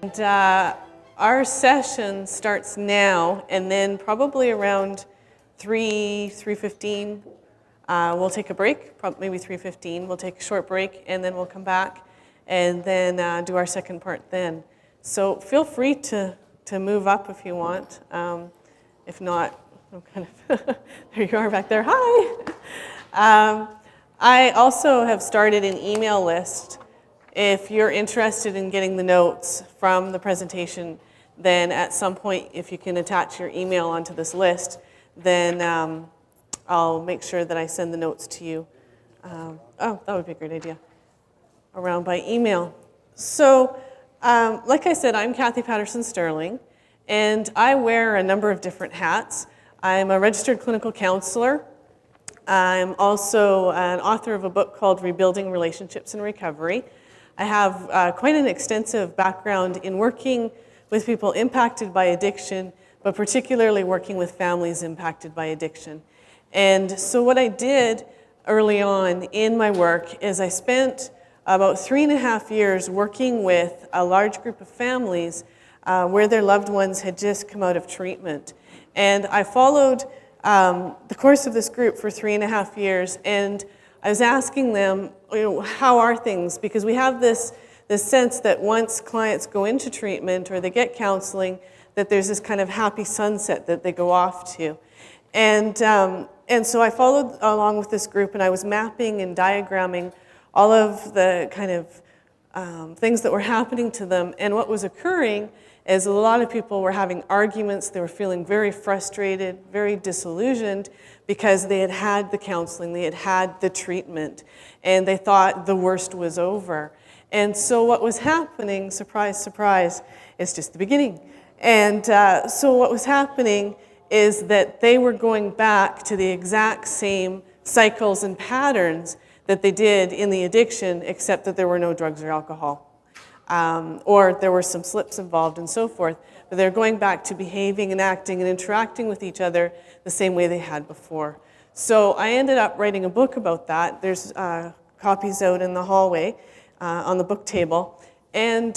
And our session starts now, and then probably around 3:15, we'll take a break, maybe 3:15. We'll take a short break, and then we'll come back and then do our second part then. So feel free to move up if you want. If not, I'm kind of there you are back there. Hi. I also have started an email list. If you're interested in getting the notes from the presentation, then at some point, if you can attach your email onto this list, then I'll make sure that I send the notes to you. That would be a great idea. Around by email. So, like I said, I'm Cathy Patterson-Sterling, and I wear a number of different hats. I'm a registered clinical counselor. I'm also an author of a book called Rebuilding Relationships in Recovery. I have quite an extensive background in working with people impacted by addiction, but particularly working with families impacted by addiction. And so what I did early on in my work is I spent about 3.5 years working with a large group of families where their loved ones had just come out of treatment. And I followed the course of this group for 3.5 years, and I was asking them, how are things? Because we have this sense that once clients go into treatment or they get counseling, that there's this kind of happy sunset that they go off to. And so I followed along with this group, and I was mapping and diagramming all of the kind of things that were happening to them. And what was occurring is a lot of people were having arguments. They were feeling very frustrated, very disillusioned, because they had had the counseling, they had had the treatment, and they thought the worst was over. And so what was happening, surprise, surprise, is just the beginning. And so what was happening is that they were going back to the exact same cycles and patterns that they did in the addiction, except that there were no drugs or alcohol. Or there were some slips involved and so forth, but they're going back to behaving and acting and interacting with each other the same way they had before. So I ended up writing a book about that. There's copies out in the hallway on the book table. And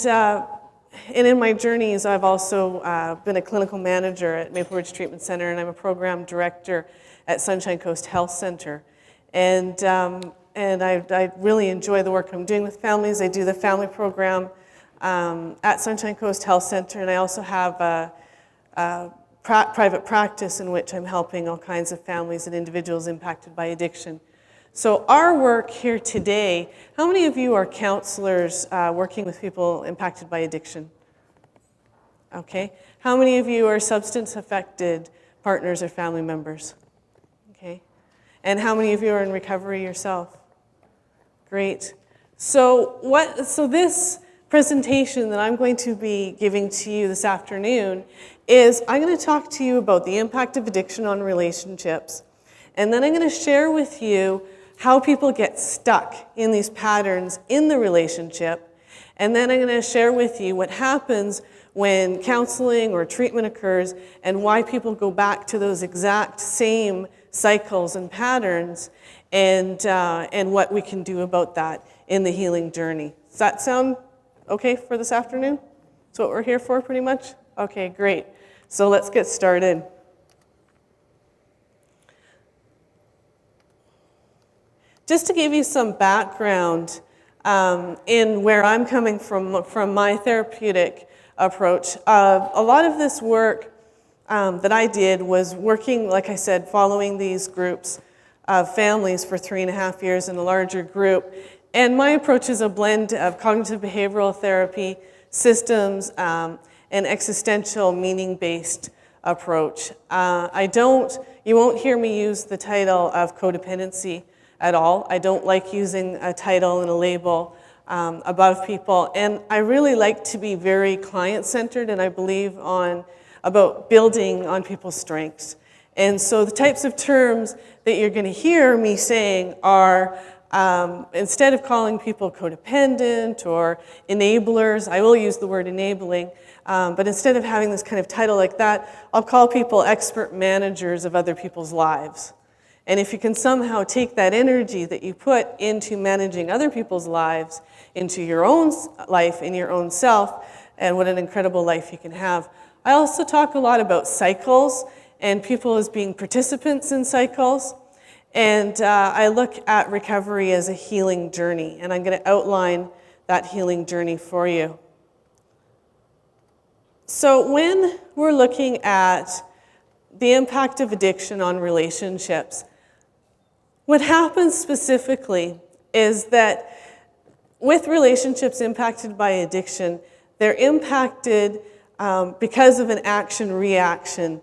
in my journeys, I've also been a clinical manager at Maple Ridge Treatment Center, and I'm a program director at Sunshine Coast Health Center. And I really enjoy the work I'm doing with families. I do the family program at Sunshine Coast Health Center, and I also have a private practice in which I'm helping all kinds of families and individuals impacted by addiction. So our work here today, how many of you are counselors working with people impacted by addiction? Okay. How many of you are substance-affected partners or family members? Okay. And how many of you are in recovery yourself? Great. So this presentation that I'm going to be giving to you this afternoon is I'm going to talk to you about the impact of addiction on relationships. And then I'm going to share with you how people get stuck in these patterns in the relationship. And then I'm going to share with you what happens when counseling or treatment occurs and why people go back to those exact same cycles and patterns, and what we can do about that in the healing journey. Does that sound okay for this afternoon? That's what we're here for, pretty much? Okay, great. So let's get started. Just to give you some background in where I'm coming from my therapeutic approach, a lot of this work that I did was working, like I said, following these groups of families for 3.5 years in a larger group. And my approach is a blend of cognitive behavioral therapy, systems, and existential meaning-based approach. You won't hear me use the title of codependency at all. I don't like using a title and a label above people. And I really like to be very client-centered, and I believe about building on people's strengths. And so the types of terms that you're going to hear me saying are, instead of calling people codependent or enablers, I will use the word enabling, but instead of having this kind of title like that, I'll call people expert managers of other people's lives. And if you can somehow take that energy that you put into managing other people's lives into your own life and your own self, and what an incredible life you can have. I also talk a lot about cycles and people as being participants in cycles. And I look at recovery as a healing journey, and I'm going to outline that healing journey for you. So when we're looking at the impact of addiction on relationships, what happens specifically is that with relationships impacted by addiction, they're impacted because of an action-reaction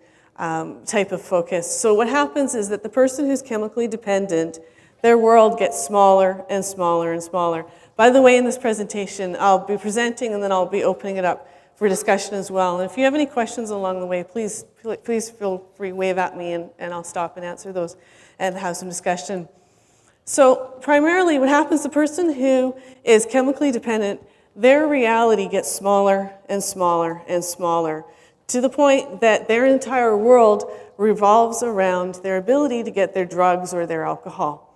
type of focus. So what happens is that the person who's chemically dependent, their world gets smaller and smaller and smaller. By the way, in this presentation, I'll be presenting and then I'll be opening it up for discussion as well. And if you have any questions along the way, please feel free, wave at me, and I'll stop and answer those and have some discussion. So primarily what happens, the person who is chemically dependent, their reality gets smaller and smaller and smaller, to the point that their entire world revolves around their ability to get their drugs or their alcohol.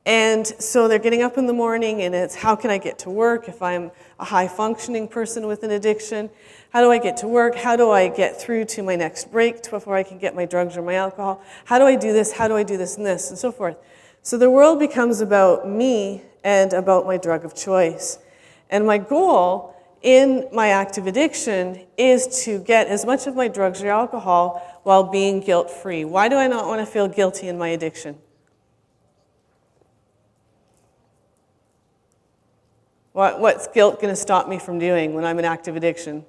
And so they're getting up in the morning and it's, how can I get to work if I'm a high-functioning person with an addiction? How do I get to work? How do I get through to my next break before I can get my drugs or my alcohol? How do I do this? How do I do this and this? And so forth. So the world becomes about me and about my drug of choice. And my goal in my active addiction is to get as much of my drugs or alcohol while being guilt-free. Why do I not want to feel guilty in my addiction? What's guilt going to stop me from doing when I'm in active addiction?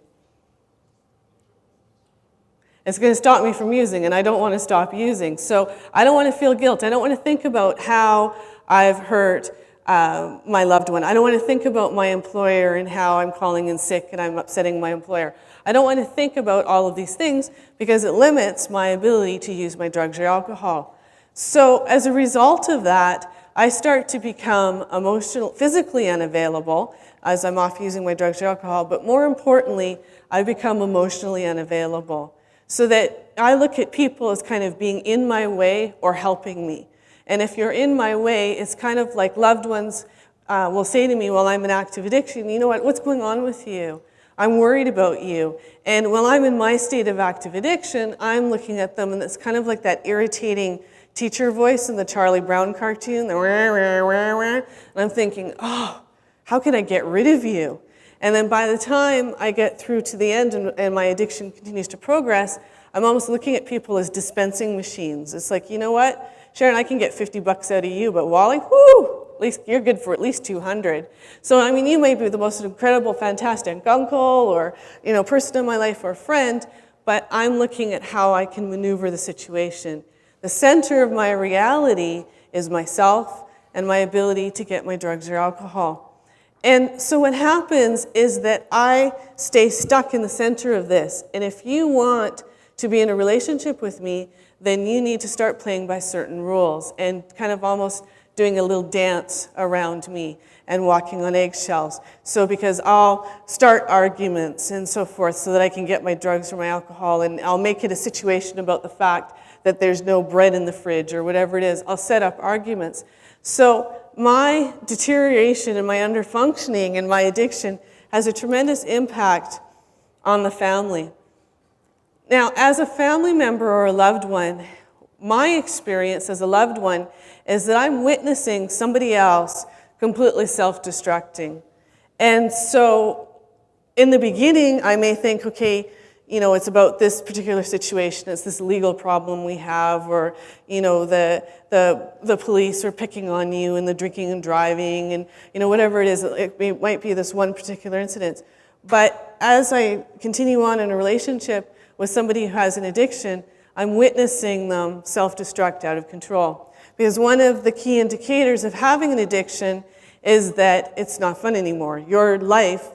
It's going to stop me from using, and I don't want to stop using. So I don't want to feel guilt. I don't want to think about how I've hurt my loved one. I don't want to think about my employer and how I'm calling in sick and I'm upsetting my employer. I don't want to think about all of these things because it limits my ability to use my drugs or alcohol. So as a result of that, I start to become physically unavailable as I'm off using my drugs or alcohol, but more importantly, I become emotionally unavailable. So that I look at people as kind of being in my way or helping me. And if you're in my way, it's kind of like loved ones will say to me while I'm in active addiction, you know what's going on with you? I'm worried about you. And while I'm in my state of active addiction, I'm looking at them and it's kind of like that irritating teacher voice in the Charlie Brown cartoon, the wah, wah, wah, wah. And I'm thinking, oh, how can I get rid of you? And then by the time I get through to the end and my addiction continues to progress, I'm almost looking at people as dispensing machines. It's like, you know what, Sharon, I can get $50 out of you, but Wally, whoo, at least you're good for at least 200. So, I mean, you may be the most incredible, fantastic uncle or, person in my life or friend, but I'm looking at how I can maneuver the situation. The center of my reality is myself and my ability to get my drugs or alcohol. And so what happens is that I stay stuck in the center of this. And if you want to be in a relationship with me, then you need to start playing by certain rules and kind of almost doing a little dance around me and walking on eggshells. So because I'll start arguments and so forth so that I can get my drugs or my alcohol, and I'll make it a situation about the fact that there's no bread in the fridge or whatever it is. I'll set up arguments. So my deterioration and my underfunctioning and my addiction has a tremendous impact on the family. Now, as a family member or a loved one, my experience as a loved one is that I'm witnessing somebody else completely self-destructing. And so in the beginning, I may think, okay, it's about this particular situation, it's this legal problem we have, or, the police are picking on you and the drinking and driving and, whatever it is, it might be this one particular incident. But as I continue on in a relationship with somebody who has an addiction, I'm witnessing them self-destruct out of control. Because one of the key indicators of having an addiction is that it's not fun anymore. Your life,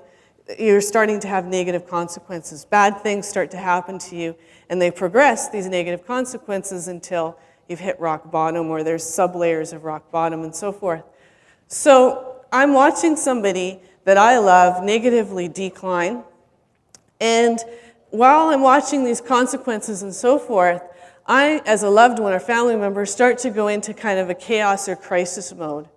you're starting to have negative consequences. Bad things start to happen to you, and they progress, these negative consequences, until you've hit rock bottom, or there's sub-layers of rock bottom, and so forth. So I'm watching somebody that I love negatively decline, and while I'm watching these consequences and so forth, I, as a loved one or family member, start to go into kind of a chaos or crisis mode.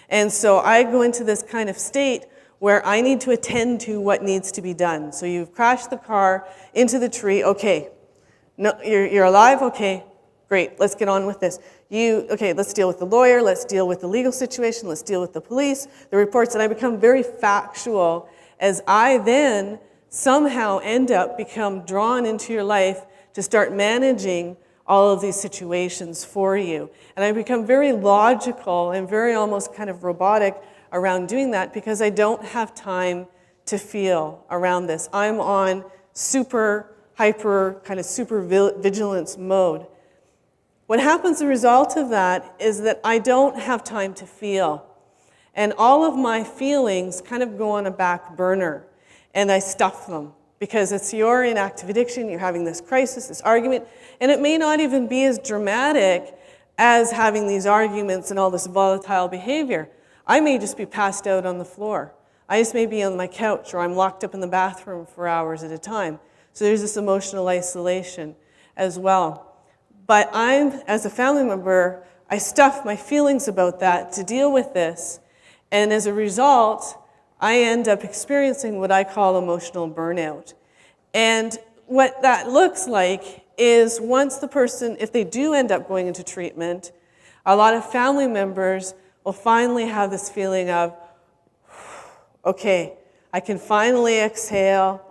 And so I go into this kind of state where I need to attend to what needs to be done. So you've crashed the car into the tree. Okay, no, you're alive. Okay, great. Let's get on with this. Okay, let's deal with the lawyer. Let's deal with the legal situation. Let's deal with the police, the reports, and I become very factual as I then somehow become drawn into your life to start managing all of these situations for you. And I become very logical and very almost kind of robotic around doing that because I don't have time to feel around this. I'm on super vigilance mode. What happens as a result of that is that I don't have time to feel. And all of my feelings kind of go on a back burner and I stuff them because you're in active addiction, you're having this crisis, this argument, and it may not even be as dramatic as having these arguments and all this volatile behavior. I may just be passed out on the floor. I just may be on my couch or I'm locked up in the bathroom for hours at a time. So there's this emotional isolation as well. But as a family member, I stuff my feelings about that to deal with this. And as a result, I end up experiencing what I call emotional burnout. And what that looks like is once the person, if they do end up going into treatment, a lot of family members will finally have this feeling of, okay, I can finally exhale.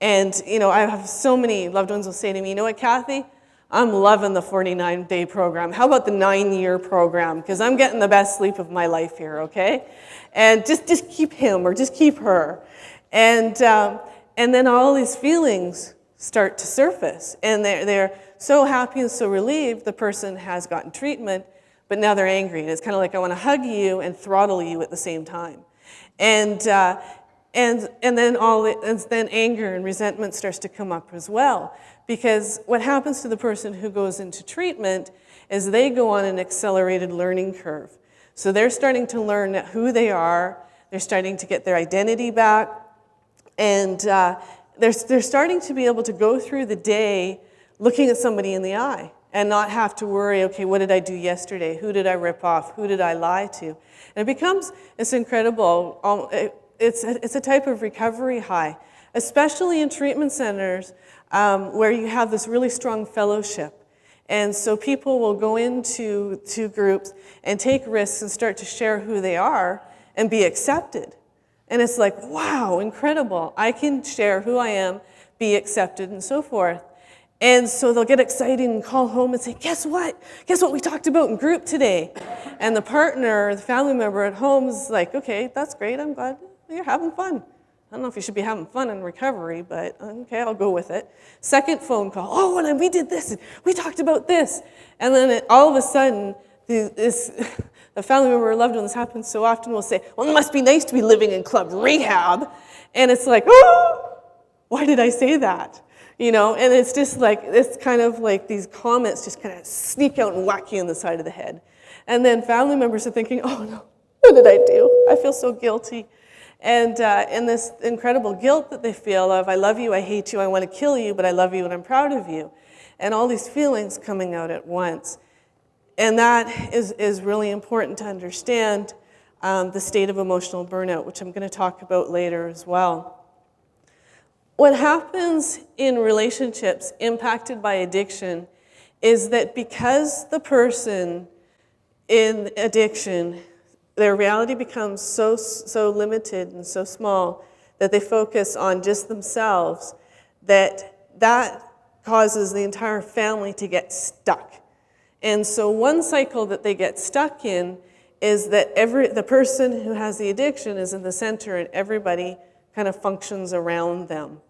And, I have so many loved ones will say to me, you know what, Cathy? I'm loving the 49-day program. How about the 9-year program? Because I'm getting the best sleep of my life here, okay? And just keep him or just keep her. And then all these feelings start to surface. And they're so happy and so relieved the person has gotten treatment, but now they're angry. And it's kind of like I want to hug you and throttle you at the same time. And then anger and resentment starts to come up as well. Because what happens to the person who goes into treatment is they go on an accelerated learning curve. So they're starting to learn who they are, they're starting to get their identity back, and they're starting to be able to go through the day looking at somebody in the eye and not have to worry, okay, what did I do yesterday? Who did I rip off? Who did I lie to? And it becomes this incredible, it's a type of recovery high, especially in treatment centers where you have this really strong fellowship. And so people will go into groups and take risks and start to share who they are and be accepted. And it's like, wow, incredible. I can share who I am, be accepted, and so forth. And so they'll get excited and call home and say, guess what? Guess what we talked about in group today? And the partner, the family member at home is like, okay, that's great. I'm glad you're having fun. I don't know if you should be having fun in recovery, but okay, I'll go with it. Second phone call, oh, and we did this, and we talked about this. And then all of a sudden, the family member or loved one, this happens so often, will say, well, it must be nice to be living in club rehab. And it's like, oh, why did I say that? And it's just like, it's kind of like these comments just kind of sneak out and whack you in the side of the head. And then family members are thinking, oh no, what did I do? I feel so guilty. And this incredible guilt that they feel of, I love you, I hate you, I want to kill you, but I love you and I'm proud of you. And all these feelings coming out at once. And that is really important to understand the state of emotional burnout, which I'm going to talk about later as well. What happens in relationships impacted by addiction is that because the person in addiction, their reality becomes so limited and so small that they focus on just themselves, that causes the entire family to get stuck. And so one cycle that they get stuck in is that the person who has the addiction is in the center and everybody kind of functions around them.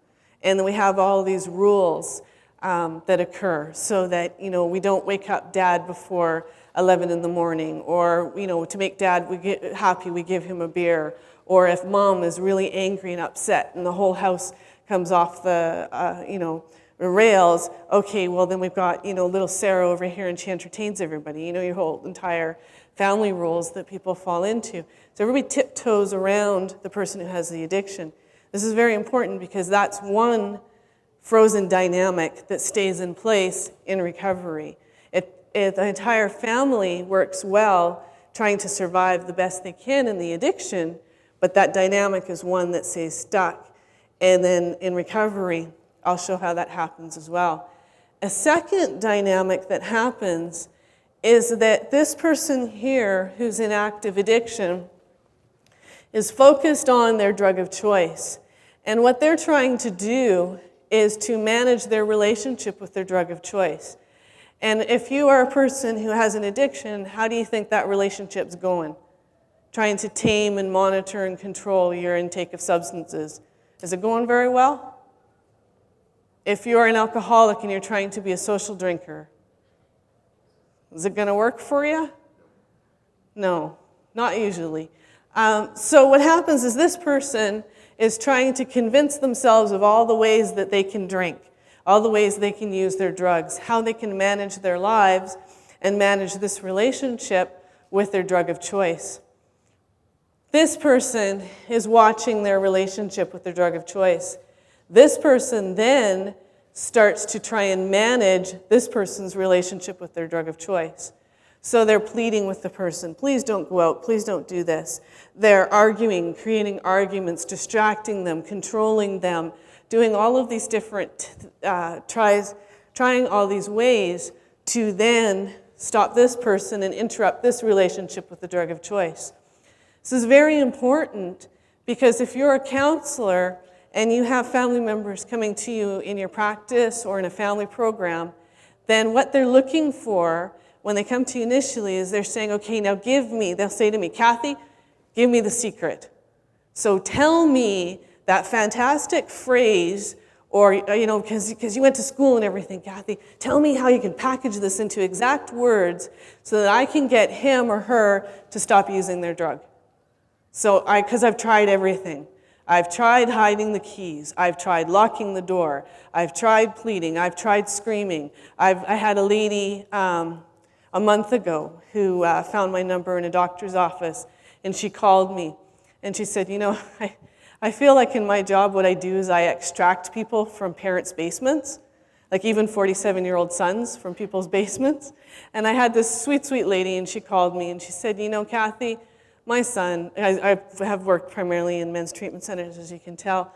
And then we have all these rules that occur so that, we don't wake up dad before 11 in the morning, or, to make dad happy, we give him a beer. Or if mom is really angry and upset and the whole house comes off the rails, okay, well then we've got, little Sarah over here and she entertains everybody. Your whole entire family rules that people fall into. So everybody tiptoes around the person who has the addiction. This is very important because that's one frozen dynamic that stays in place in recovery. The entire family works well trying to survive the best they can in the addiction, But that dynamic is one that stays stuck. And then in recovery, I'll show how that happens as well. A second dynamic that happens is that this person here who's in active addiction is focused on their drug of choice. And what they're trying to do is to manage their relationship with their drug of choice. And if you are a person who has an addiction, how do you think that relationship's going? Trying to tame and monitor and control your intake of substances. Is it going very well? If you're an alcoholic and you're trying to be a social drinker, is it going to work for you? No, not usually. So what happens is this person is trying to convince themselves of all the ways that they can drink, all the ways they can use their drugs, how they can manage their lives and manage this relationship with their drug of choice. This person is watching their relationship with their drug of choice. This person then starts to try and manage this person's relationship with their drug of choice. So they're pleading with the person, please don't go out, please don't do this. They're arguing, creating arguments, distracting them, controlling them, doing all of these different trying all these ways to then stop this person and interrupt this relationship with the drug of choice. This is very important because if you're a counselor and you have family members coming to you in your practice or in a family program, then what they're looking for when they come to you initially is they're saying, okay, now they'll say to me, Cathy, give me the secret. So tell me that fantastic phrase, or, because you went to school and everything, Cathy, tell me how you can package this into exact words so that I can get him or her to stop using their drug. So because I've tried everything. I've tried hiding the keys. I've tried locking the door. I've tried pleading. I've tried screaming. I had a lady a month ago who found my number in a doctor's office, and she called me, and she said, I feel like in my job what I do is I extract people from parents' basements, like even 47-year-old sons from people's basements. And I had this sweet, sweet lady, and she called me, and she said, Cathy, my son, I have worked primarily in men's treatment centers, as you can tell,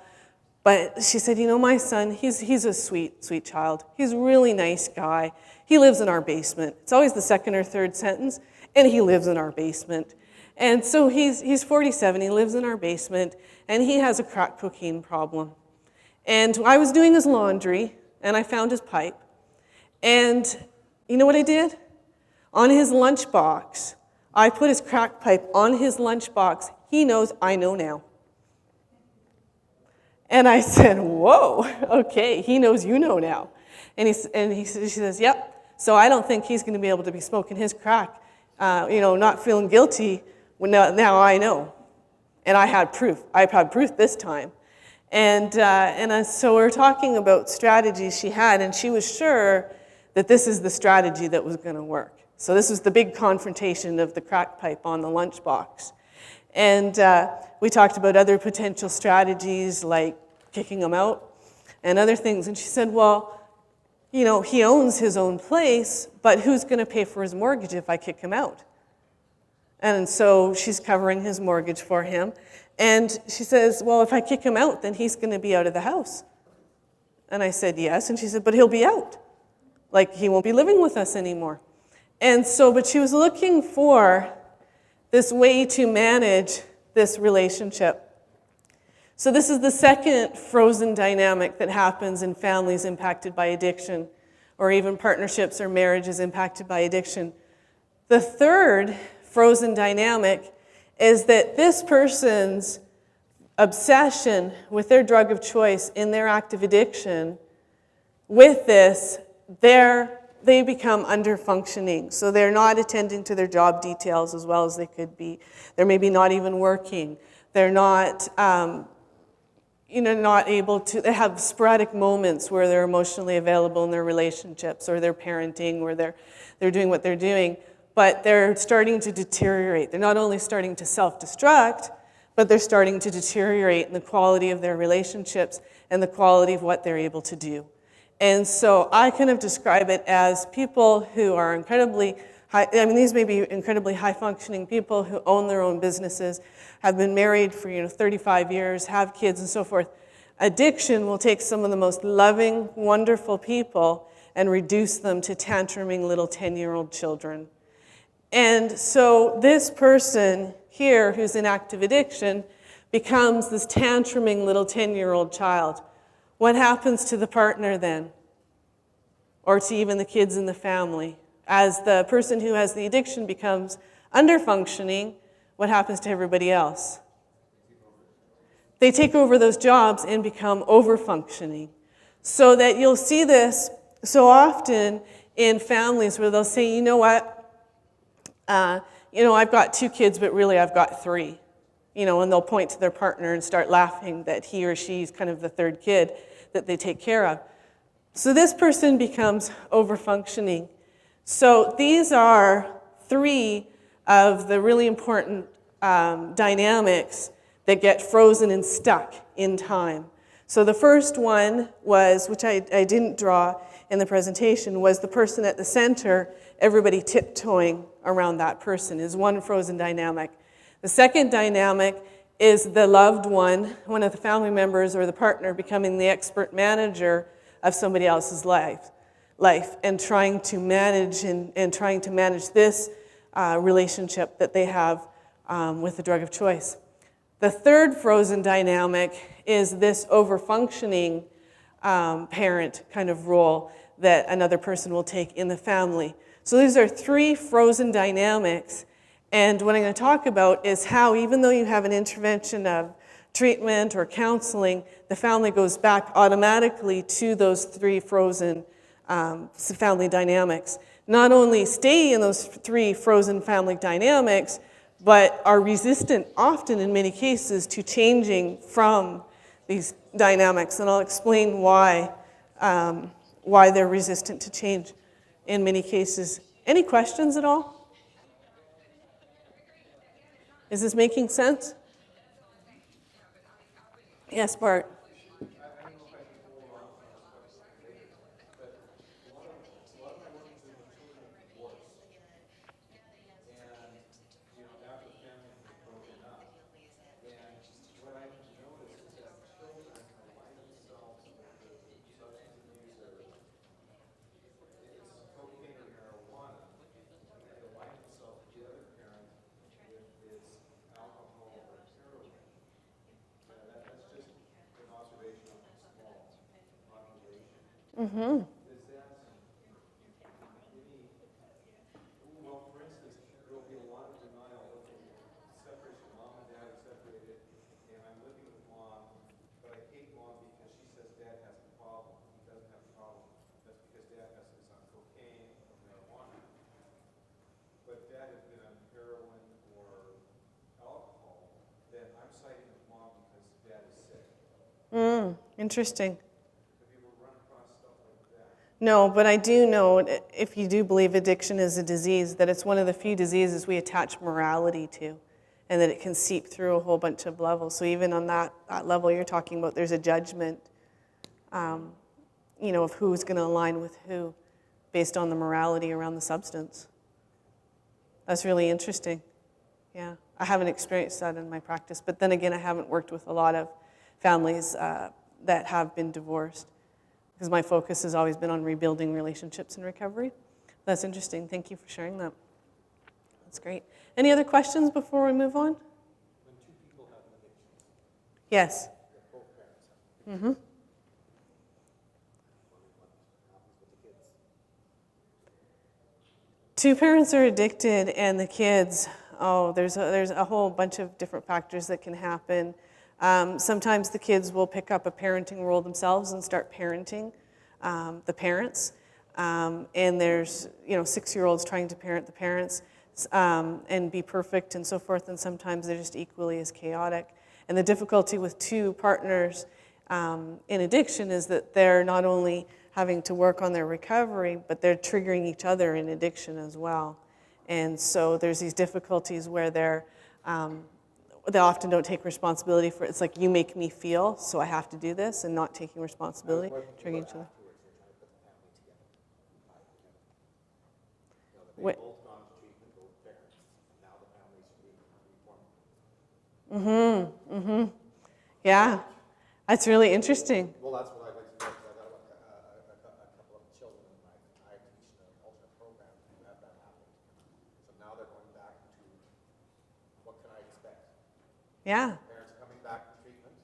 but she said, my son, he's a sweet, sweet child. He's a really nice guy. He lives in our basement. It's always the second or third sentence, and he lives in our basement. And so he's 47, he lives in our basement, and he has a crack cocaine problem. And I was doing his laundry, and I found his pipe. And you know what I did? On his lunchbox, I put his crack pipe on his lunchbox. He knows, I know now. And I said, whoa, okay, he knows you know now. And she says, yep. So I don't think he's going to be able to be smoking his crack, not feeling guilty. Now I know. And I had proof. I've had proof this time. So we're talking about strategies she had, and she was sure that this is the strategy that was going to work. So this was the big confrontation of the crack pipe on the lunchbox. And we talked about other potential strategies like kicking him out and other things. And she said, well, he owns his own place, but who's going to pay for his mortgage if I kick him out? And so she's covering his mortgage for him. And she says, well, if I kick him out, then he's going to be out of the house. And I said, yes. And she said, but he'll be out. Like, he won't be living with us anymore. And so, but she was looking for this way to manage this relationship. So this is the second frozen dynamic that happens in families impacted by addiction, or even partnerships or marriages impacted by addiction. The third frozen dynamic is that this person's obsession with their drug of choice in their active addiction, with this, they become under-functioning. So they're not attending to their job details as well as they could be. They're maybe not even working. They're not, not able to, they have sporadic moments where they're emotionally available in their relationships, or they're parenting, or they're doing what they're doing, but they're starting to deteriorate. They're not only starting to self-destruct, but they're starting to deteriorate in the quality of their relationships and the quality of what they're able to do. And so I kind of describe it as people who are incredibly These may be incredibly high-functioning people who own their own businesses, have been married for 35 years, have kids and so forth. Addiction will take some of the most loving, wonderful people and reduce them to tantruming little 10-year-old children. And so this person here who's in active addiction becomes this tantruming little 10-year-old child. What happens to the partner then? Or to even the kids in the family? As the person who has the addiction becomes under-functioning, what happens to everybody else? They take over those jobs and become over-functioning. So that you'll see this so often in families where they'll say, you know what, I've got 2 kids, but really I've got 3. And they'll point to their partner and start laughing that he or she's kind of the 3rd kid that they take care of. So this person becomes over-functioning. So these are 3 of the really important dynamics that get frozen and stuck in time. So the first one was, which I didn't draw in the presentation, was the person at the center, everybody tiptoeing around that person is one frozen dynamic. The second dynamic is the loved one of the family members or the partner becoming the expert manager of somebody else's life and trying to manage and trying to manage this relationship that they have with the drug of choice. The third frozen dynamic is this over-functioning parent kind of role that another person will take in the family. So these are 3 frozen dynamics. And what I'm going to talk about is how, even though you have an intervention of treatment or counseling, the family goes back automatically to those 3 frozen family dynamics. Not only stay in those 3 frozen family dynamics, but are resistant often in many cases to changing from these dynamics. And I'll explain why they're resistant to change in many cases. Any questions at all? Is this making sense? Yes, Bart. Mm-hmm. Well, for instance, there will be a lot of denial of separation. Mom and dad are separated, and I'm living with mom, but I hate mom because she says dad has a problem. He doesn't have a problem. That's because dad is on cocaine or marijuana. But dad has been on heroin or alcohol, then I'm siding with mom because dad is sick. Interesting. Have you ever run across stuff like that? No, but I do know, if you do believe addiction is a disease, that it's one of the few diseases we attach morality to, and that it can seep through a whole bunch of levels. So even on that level you're talking about, there's a judgment, of who's going to align with who based on the morality around the substance. That's really interesting. Yeah, I haven't experienced that in my practice, but then again, I haven't worked with a lot of families that have been divorced, because my focus has always been on rebuilding relationships and recovery. That's interesting. Thank you for sharing that. That's great. Any other questions before we move on? When 2 people have an addiction, Yes. both parents have Mm-hmm. Two parents are addicted, and the kids, there's a whole bunch of different factors that can happen. Sometimes the kids will pick up a parenting role themselves and start parenting the parents. And there's 6-year-olds trying to parent the parents and be perfect and so forth, and sometimes they're just equally as chaotic. And the difficulty with 2 partners in addiction is that they're not only having to work on their recovery, but they're triggering each other in addiction as well. And so there's these difficulties where they often don't take responsibility for it. It's like, you make me feel, so I have to do this, and not taking responsibility, triggering each other. They've both gone Yeah, that's really interesting. Well, that's what I'd like to know, because I got a couple of children in my, I teach in an alternate program who had that happen. So now they're going back to, what can I expect? Yeah. Parents are coming back from treatment,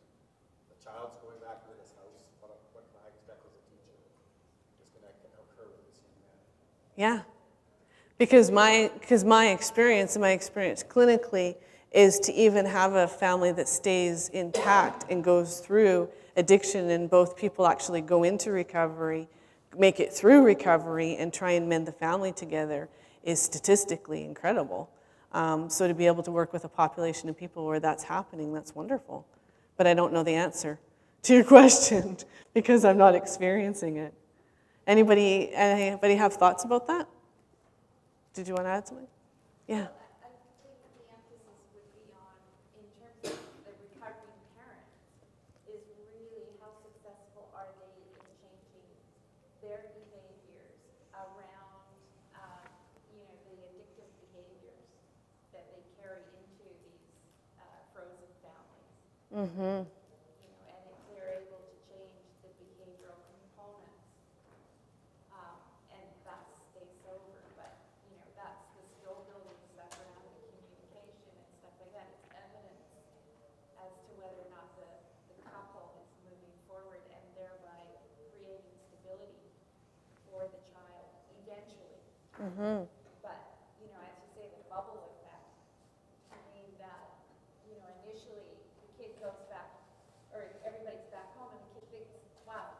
the child's going back to his house, what can I expect as a teacher? Is going to occur with this young man? Yeah. Because my experience and my experience clinically is to even have a family that stays intact and goes through addiction, and both people actually go into recovery, make it through recovery, and try and mend the family together is statistically incredible. So to be able to work with a population of people where that's happening, that's wonderful. But I don't know the answer to your question because I'm not experiencing it. Anybody have thoughts about that? Did you want to add something? Yeah. I think the emphasis would be on, in terms of the recovering parent, is really how successful are they in changing their behaviors around, the addictive behaviors that they carry into these frozen families. Mm-hmm. And if they're able to change the behavioral components, and thus stay sober, but that's the skill building stuff around the communication and stuff like that. It's evidence as to whether or not the couple is moving forward and thereby creating stability for the child eventually. Mm-hmm. But, as you say, the bubble effect, I mean that, initially the kid goes back, or everybody's back home and the kid thinks, wow,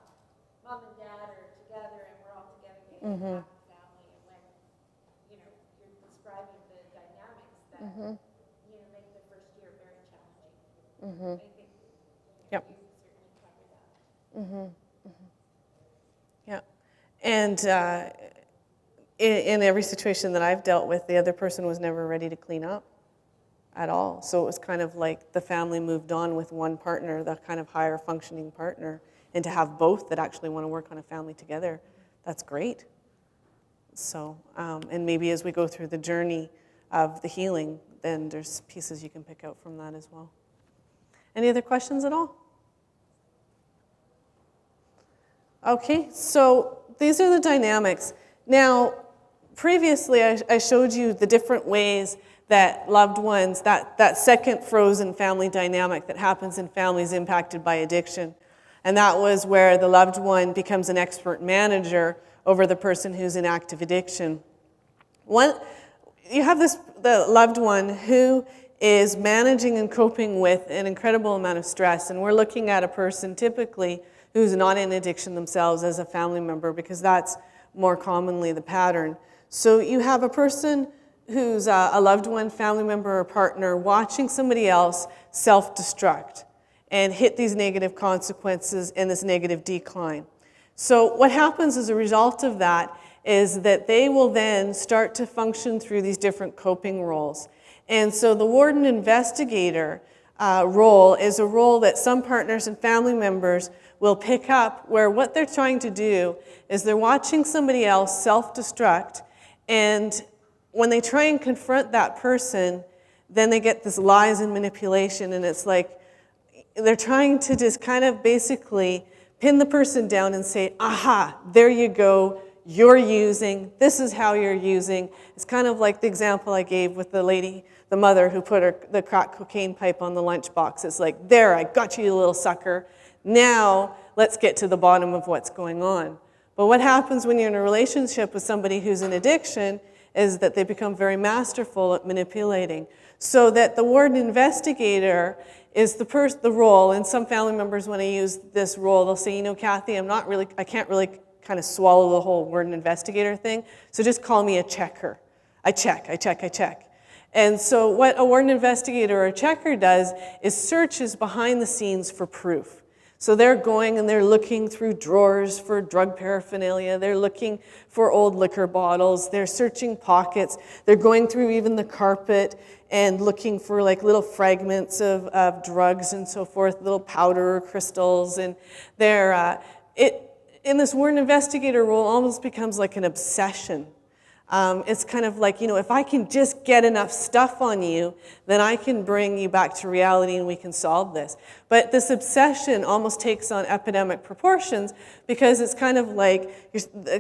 mom and dad are together and we're all together getting a happy family. And when, you're describing the dynamics that, make the first year very challenging. I think, Yep. you certainly cover that. Yeah. And in every situation that I've dealt with, the other person was never ready to clean up at all. So it was kind of like the family moved on with one partner, the kind of higher functioning partner, and to have both that actually want to work on a family together, that's great. So, and maybe as we go through the journey of the healing, then there's pieces you can pick out from that as well. Any other questions at all? Okay, so these are the dynamics. Now, previously I showed you the different ways that loved ones, that second frozen family dynamic that happens in families impacted by addiction. And that was where the loved one becomes an expert manager over the person who's in active addiction. You have the loved one who is managing and coping with an incredible amount of stress, and we're looking at a person typically who's not in addiction themselves as a family member, because that's more commonly the pattern. So you have a person who's a loved one, family member, or partner watching somebody else self-destruct and hit these negative consequences and this negative decline. So what happens as a result of that is that they will then start to function through these different coping roles. And so the warden investigator role is a role that some partners and family members will pick up, where what they're trying to do is they're watching somebody else self-destruct, and when they try and confront that person, then they get this lies and manipulation, and it's like they're trying to just kind of basically pin the person down and say, aha, there you go, you're using, this is how you're using. It's kind of like the example I gave with the lady, the mother who put the crack cocaine pipe on the lunchbox. It's like, there, I got you, you little sucker. Now, let's get to the bottom of what's going on. But what happens when you're in a relationship with somebody who's in addiction is that they become very masterful at manipulating. So that the warden investigator is the role, and some family members, when I use this role, they'll say, Cathy, I can't really kind of swallow the whole warden investigator thing, so just call me a checker. I check. And so what a warden investigator or a checker does is searches behind the scenes for proof. So they're going and they're looking through drawers for drug paraphernalia. They're looking for old liquor bottles. They're searching pockets. They're going through even the carpet and looking for like little fragments of drugs and so forth, little powder or crystals. And they're, in this warden investigator role almost becomes like an obsession. It's kind of like, if I can just get enough stuff on you, then I can bring you back to reality and we can solve this. But this obsession almost takes on epidemic proportions because it's kind of like,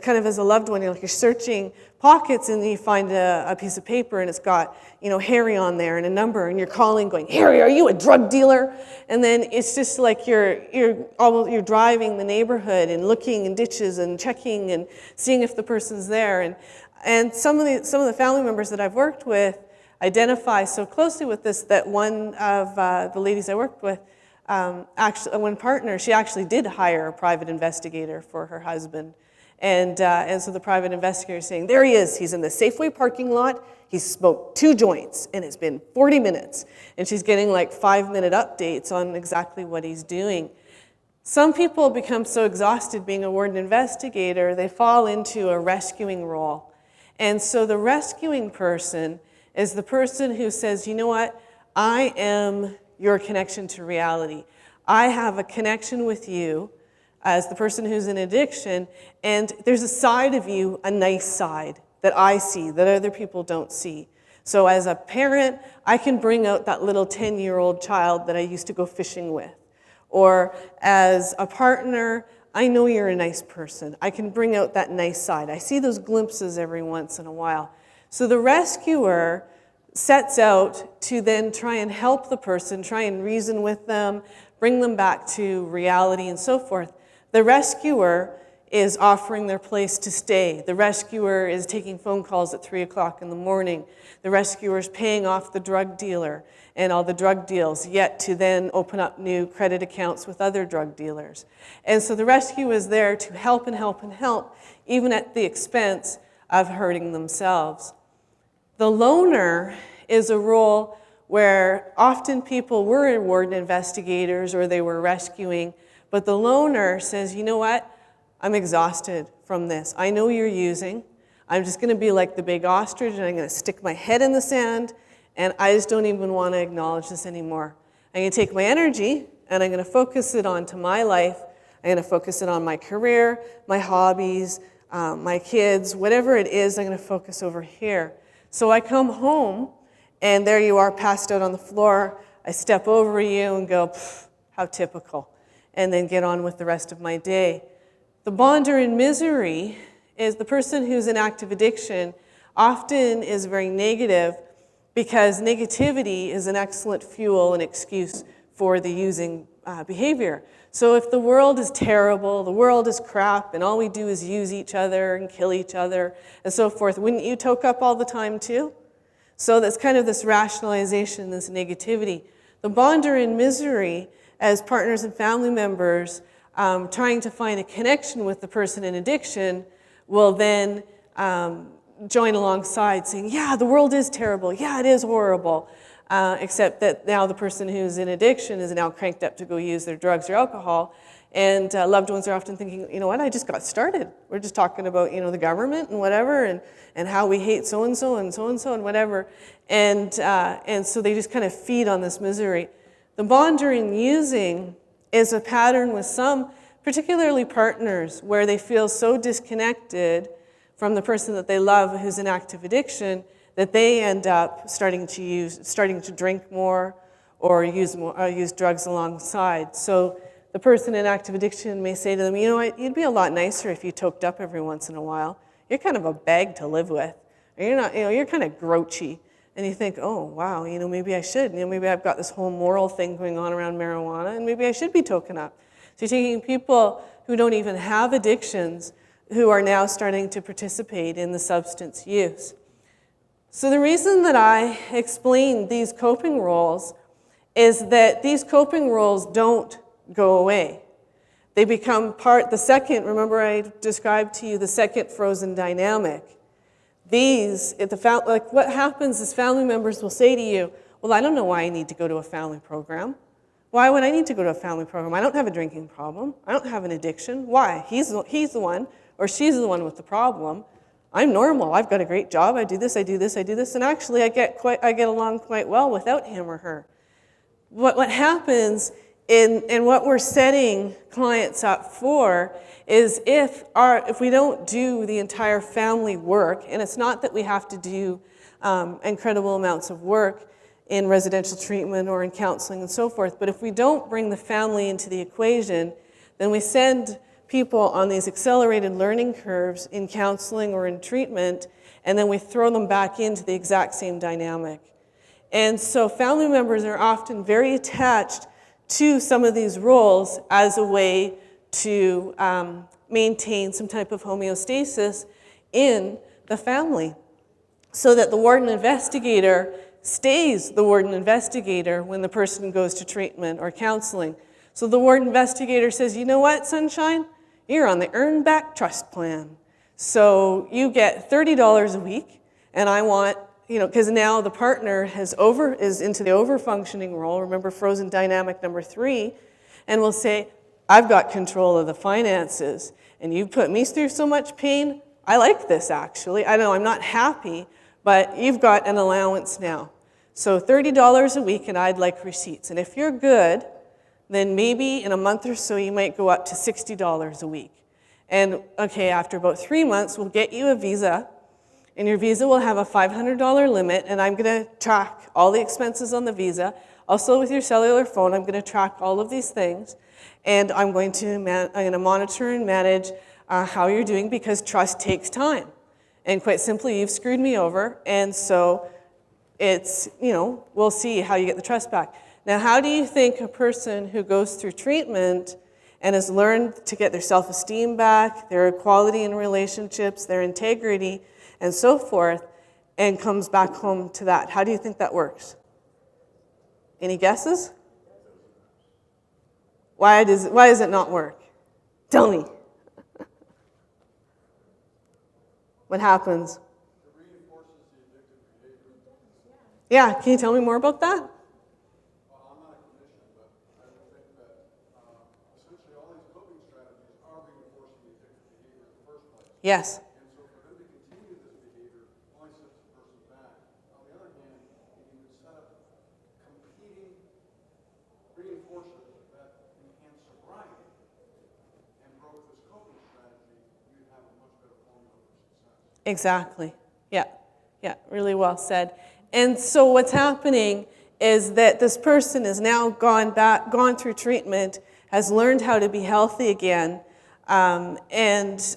kind of as a loved one, you're searching pockets and you find a piece of paper and it's got, Harry on there and a number, and you're calling going, Harry, are you a drug dealer? And then it's just like you're driving the neighborhood and looking in ditches and checking and seeing if the person's there. And some of the family members that I've worked with identify so closely with this that one of the ladies I worked with, one partner, she actually did hire a private investigator for her husband. And so the private investigator is saying, there he is, he's in the Safeway parking lot, he's smoked 2 joints, and it's been 40 minutes. And she's getting like 5-minute updates on exactly what he's doing. Some people become so exhausted being a warden investigator, they fall into a rescuing role. And so the rescuing person is the person who says, you know what, I am your connection to reality. I have a connection with you as the person who's in addiction, and there's a side of you, a nice side, that I see, that other people don't see. So as a parent, I can bring out that little 10-year-old child that I used to go fishing with. Or as a partner, I know you're a nice person. I can bring out that nice side. I see those glimpses every once in a while. So the rescuer sets out to then try and help the person, try and reason with them, bring them back to reality and so forth. The rescuer is offering their place to stay. The rescuer is taking phone calls at 3 o'clock in the morning. The rescuer is paying off the drug dealer and all the drug deals, yet to then open up new credit accounts with other drug dealers. And so the rescue is there to help and help and help, even at the expense of hurting themselves. The loner is a role where often people were warden investigators or they were rescuing, but the loner says, you know what? I'm exhausted from this. I know you're using. I'm just going to be like the big ostrich and I'm going to stick my head in the sand and I just don't even want to acknowledge this anymore. I'm going to take my energy and I'm going to focus it onto my life. I'm going to focus it on my career, my hobbies, my kids, whatever it is, I'm going to focus over here. So I come home and there you are passed out on the floor. I step over you and go, how typical, and then get on with the rest of my day. The bonder in misery is the person who's in active addiction often is very negative because negativity is an excellent fuel and excuse for the using behavior. So if the world is terrible, the world is crap, and all we do is use each other and kill each other and so forth, wouldn't you toke up all the time too? So that's kind of this rationalization, this negativity. The bonder in misery as partners and family members trying to find a connection with the person in addiction will then join alongside saying, yeah, the world is terrible, yeah, it is horrible, except that now the person who's in addiction is now cranked up to go use their drugs or alcohol, and loved ones are often thinking, you know what, I just got started. We're just talking about, the government and whatever, and how we hate so-and-so and so-and-so and whatever, and so they just kind of feed on this misery. The bonder in using is a pattern with some, particularly partners, where they feel so disconnected from the person that they love who's in active addiction that they end up starting to drink more or use drugs alongside. So the person in active addiction may say to them, you know what, you'd be a lot nicer if you toked up every once in a while. You're kind of a bag to live with. Or you're not, you're kind of grouchy. And you think, oh, wow, maybe I should. Maybe I've got this whole moral thing going on around marijuana, and maybe I should be token up. So you're taking people who don't even have addictions who are now starting to participate in the substance use. So the reason that I explain these coping roles is that these coping roles don't go away. They become remember I described to you the second frozen dynamic. What happens is family members will say to you, well, I don't know why I need to go to a family program. Why would I need to go to a family program? I don't have a drinking problem. I don't have an addiction. Why? He's the one, or she's the one with the problem. I'm normal. I've got a great job. I do this, I do this, I do this, and actually I get along quite well without him or her. What happens in what we're setting clients up for is if we don't do the entire family work, and it's not that we have to do incredible amounts of work in residential treatment or in counseling and so forth. But if we don't bring the family into the equation, then we send people on these accelerated learning curves in counseling or in treatment, and then we throw them back into the exact same dynamic. And so family members are often very attached to some of these roles as a way to maintain some type of homeostasis in the family, so that the warden investigator stays the warden investigator when the person goes to treatment or counseling. So the warden investigator says, you know what, sunshine? You're on the earn back trust plan. So you get $30 a week, and I want, because now the partner is into the over-functioning role, remember frozen dynamic number 3, and will say, I've got control of the finances, and you've put me through so much pain. I like this, actually. I know I'm not happy, but you've got an allowance now. So $30 a week, and I'd like receipts. And if you're good, then maybe in a month or so, you might go up to $60 a week. And okay, after about 3 months, we'll get you a visa, and your visa will have a $500 limit, and I'm gonna track all the expenses on the visa. Also with your cellular phone, I'm gonna track all of these things, and I'm going to monitor and manage how you're doing, because trust takes time. And quite simply, you've screwed me over, and so it's, we'll see how you get the trust back. Now, how do you think a person who goes through treatment and has learned to get their self-esteem back, their equality in relationships, their integrity, and so forth, and comes back home to that? How do you think that works? Any guesses? Why does it not work? Tell me. What happens? It reinforces the addictive behavior. Yeah, can you tell me more about that? Well, I'm not a clinician, but I would think that essentially all these coping strategies are reinforcing the addictive behavior in the first place. Yes. And so for them to continue this behavior only sets the person back. On the other hand, if you would set up competing reinforcers that enhance sobriety and broke this coping strategy, you'd have a much better formula for success. Exactly. Yeah, really well said. And so what's happening is that this person has now gone through treatment, has learned how to be healthy again, and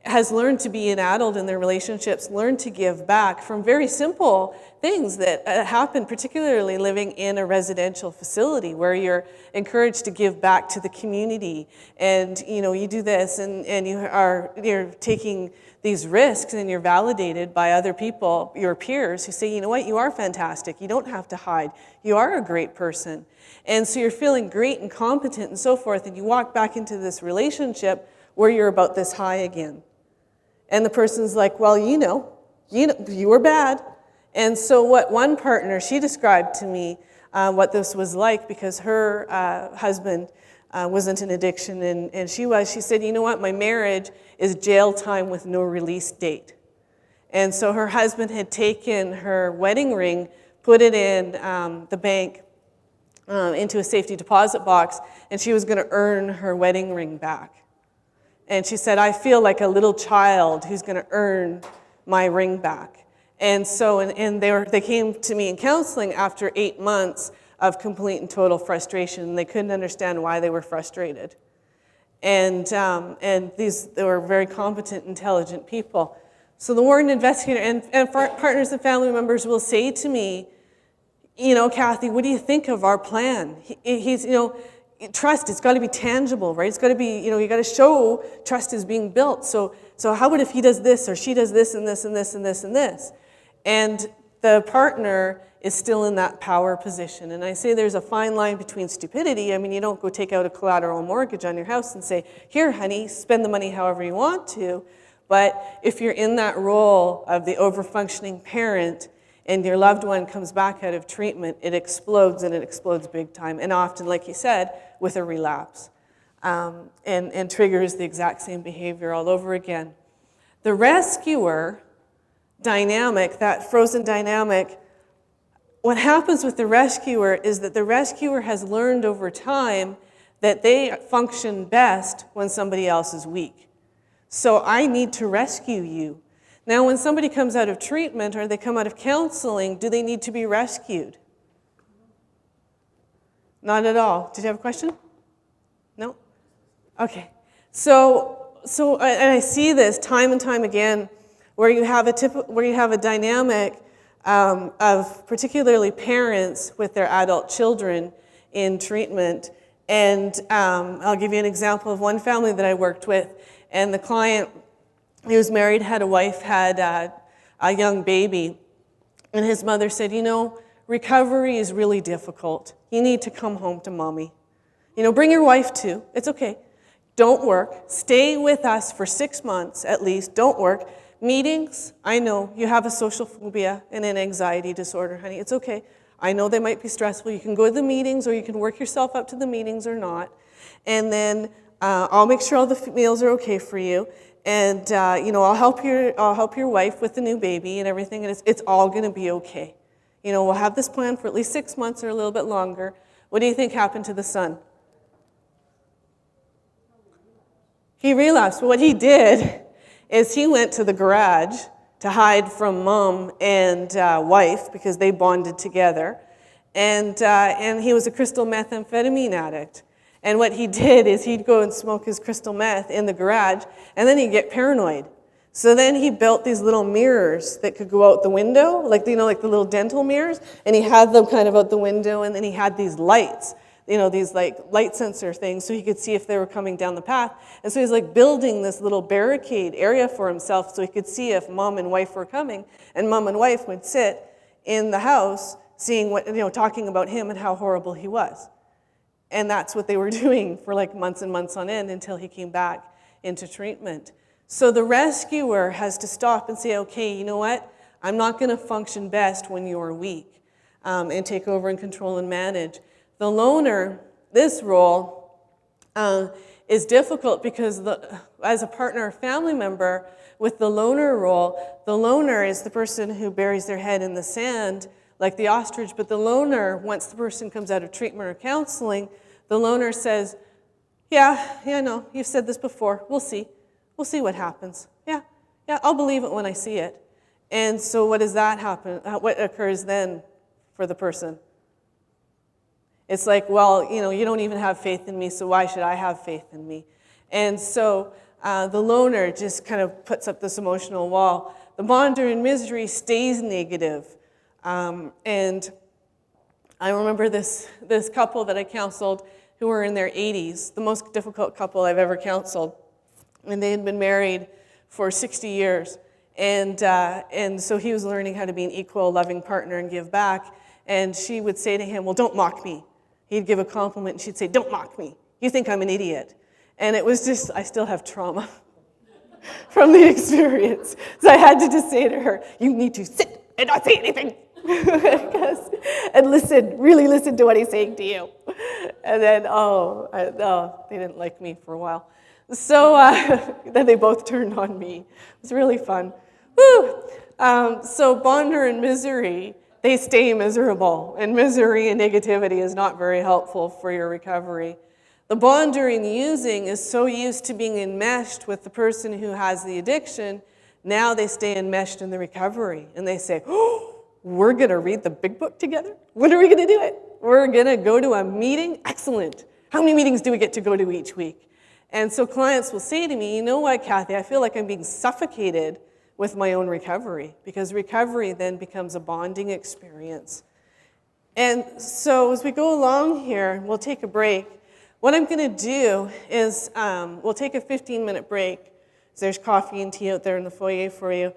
has learned to be an adult in their relationships, learned to give back from very simple things that happen, particularly living in a residential facility where you're encouraged to give back to the community. And you do this, and you're taking these risks, and you're validated by other people, your peers, who say, you know what, you are fantastic. You don't have to hide. You are a great person. And so you're feeling great and competent and so forth, and you walk back into this relationship where you're about this high again. And the person's like, well, you were bad. And so what one partner, she described to me what this was like, because her husband wasn't an addiction, and she said, you know what, my marriage is jail time with no release date. And so her husband had taken her wedding ring, put it in the bank, into a safety deposit box, and she was going to earn her wedding ring back. And she said, I feel like a little child who's going to earn my ring back. And so they came to me in counseling after 8 months of complete and total frustration, and they couldn't understand why they were frustrated. And they were very competent, intelligent people. So the warden investigator and partners and family members will say to me, Cathy, what do you think of our plan? He's trust, it's got to be tangible, right? It's got to be, you got to show trust is being built. So how about if he does this, or she does this and this and this and this and this? And the partner is still in that power position. And I say there's a fine line between stupidity. I mean, you don't go take out a collateral mortgage on your house and say, here, honey, spend the money however you want to. But if you're in that role of the over-functioning parent, and your loved one comes back out of treatment, it explodes, and it explodes big time. And often, like you said, with a relapse, and triggers the exact same behavior all over again. The rescuer dynamic, that frozen dynamic, what happens with the rescuer is that the rescuer has learned over time that they function best when somebody else is weak. So I need to rescue you. Now, when somebody comes out of treatment or they come out of counseling, do they need to be rescued? Not at all. Did you have a question? No? Okay. So and I see this time and time again, where you have a dynamic of particularly parents with their adult children in treatment. And I'll give you an example of one family that I worked with, and the client, he was married, had a wife, had a young baby, and his mother said, you know, recovery is really difficult. You need to come home to mommy. You know, bring your wife too. It's okay. Don't work. Stay with us for 6 months at least. Don't work. Meetings, I know you have a social phobia and an anxiety disorder, honey. It's okay. I know they might be stressful. You can go to the meetings, or you can work yourself up to the meetings or not. And then I'll make sure all the meals are okay for you. And you know, I'll help your wife with the new baby and everything, and it's all going to be okay. You know, we'll have this plan for at least 6 months or a little bit longer. What do you think happened to the son? He relapsed. What he did is he went to the garage to hide from mom and wife because they bonded together. And he was a crystal methamphetamine addict. And what he did is he'd go and smoke his crystal meth in the garage, and then he'd get paranoid. So then he built these little mirrors that could go out the window, like, you know, like the little dental mirrors, and he had them kind of out the window, and then he had these lights, you know, these like light sensor things, so he could see if they were coming down the path. And so he's like building this little barricade area for himself so he could see if mom and wife were coming, and mom and wife would sit in the house seeing what, you know, talking about him and how horrible he was. And that's what they were doing for like months and months on end until he came back into treatment. So the rescuer has to stop and say, okay, you know what? I'm not going to function best when you're weak, and take over and control and manage. The loner, this role, is difficult because as a partner or family member with the loner role, the loner is the person who buries their head in the sand like the ostrich, but the loner, once the person comes out of treatment or counseling, the loner says, yeah, no, you've said this before, we'll see what happens. Yeah, I'll believe it when I see it. And so what does that happen? What occurs then for the person? It's like, well, you know, you don't even have faith in me, so why should I have faith in me? And so the loner just kind of puts up this emotional wall. The bonder in misery stays negative. And I remember this couple that I counseled who were in their 80s, the most difficult couple I've ever counseled. And they had been married for 60 years. And so he was learning how to be an equal, loving partner and give back. And she would say to him, well, don't mock me. He'd give a compliment, and she'd say, don't mock me. You think I'm an idiot. And it was just, I still have trauma from the experience. So I had to just say to her, you need to sit and not say anything. And listen, really listen to what he's saying to you. And then, they didn't like me for a while. So then they both turned on me. It was really fun. Woo! So bonder and misery, they stay miserable. And misery and negativity is not very helpful for your recovery. The bonder in using is so used to being enmeshed with the person who has the addiction, now they stay enmeshed in the recovery. And they say, oh, we're going to read the big book together? When are we going to do it? We're going to go to a meeting? Excellent. How many meetings do we get to go to each week? And so clients will say to me, you know what, Cathy, I feel like I'm being suffocated with my own recovery, because recovery then becomes a bonding experience. And so as we go along here, we'll take a break. What I'm going to do is we'll take a 15-minute break. There's coffee and tea out there in the foyer for you.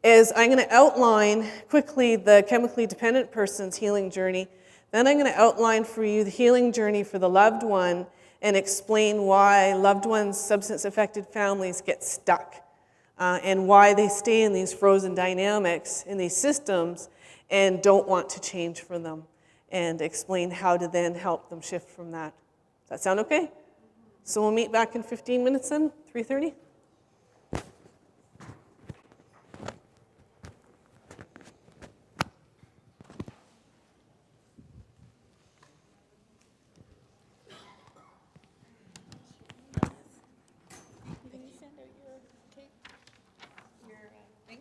I'm going to outline quickly the chemically dependent person's healing journey. Then I'm going to outline for you the healing journey for the loved one and explain why loved ones' substance-affected families get stuck and why they stay in these frozen dynamics, in these systems, and don't want to change from them, and explain how to then help them shift from that. Does that sound okay? So we'll meet back in 15 minutes then, 3:30? Can you send out your tape, your thing?